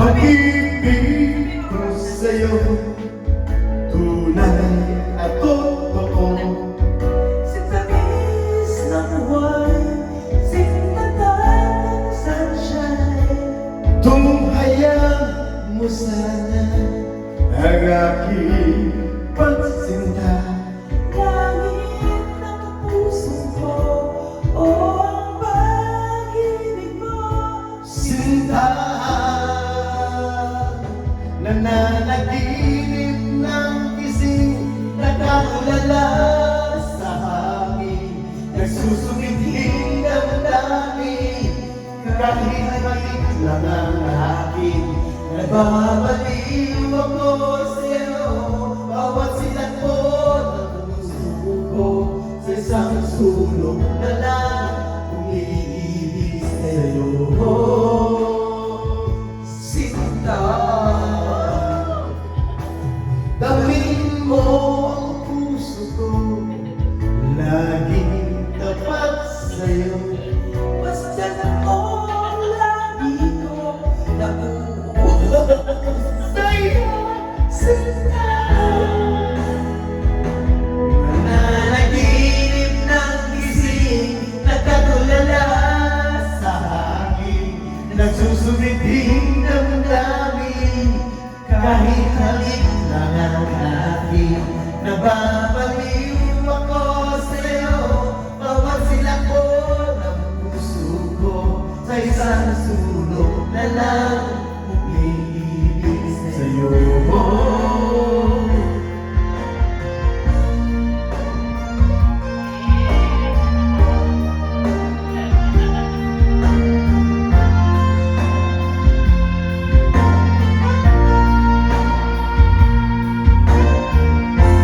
Pag-ibig ko sa'yo, tunay at totoo. Sa tamis ng buwan, sinatan ng sunshine. Tunghayan mo sana ang aking pagsinta. Langit ng puso ko, o ang pag-ibig mo. Sinta, nananaginip ng gising, nakatulala sa hangin, nagsusumithing damdamin, kahit maliit lang ang akin, nababaliw ako sa'yo, bawat silat mo ng puso ko, sa isang sulok na lang, umiibig sa'yo. Sinta, damhin mo ang puso ko, laging tapat sa'yo. Basta't akong lagi ko nabubuhay sa'yo, sinta. Nananaginip ng gising, nakatulala sa hangin, nagsusumithing damdamin, kahit halik lang ang akin, nababaliw ako sa'yo, bawat silang ko ng puso ko, sa isang sulok na lang, umiibig sa'yo.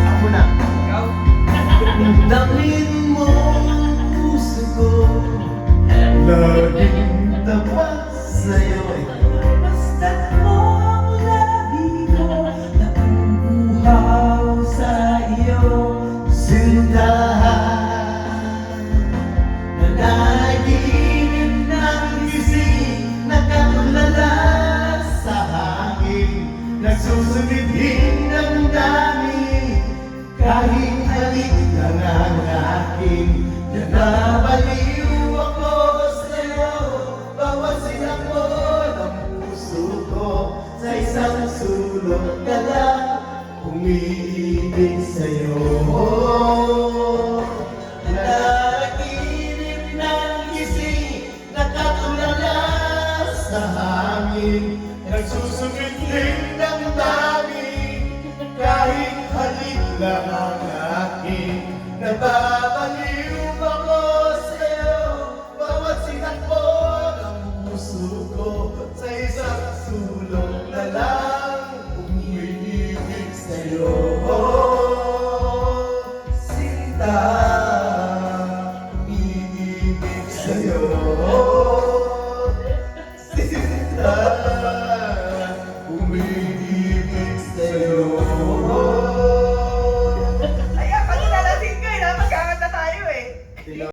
Ako na. Damhin mo ang puso ko, laging tapat sa'yo. Basta't akong lagi ko nabubuhaw sa iyo. Sinta, nananaginip ng gising, nakatulala sa hangin, nagsusumithing damdamin, kahit halik lang ang akin, nababaliw ako sa'yo, bawat silang mo ng puso ko, sa isang sulok ka lang, umiibig sa'yo. Nanaginip ng gising, nakatulala sa hangin, nagsusumithing damdamin, kahit halik lang ang akin, nababaliw ako sa'yo, bawat sikat mo ng puso ko, sa isang sulok na lang, umiibig sa'yo. Sinta, umiibig sa'yo. Sinta, umiibig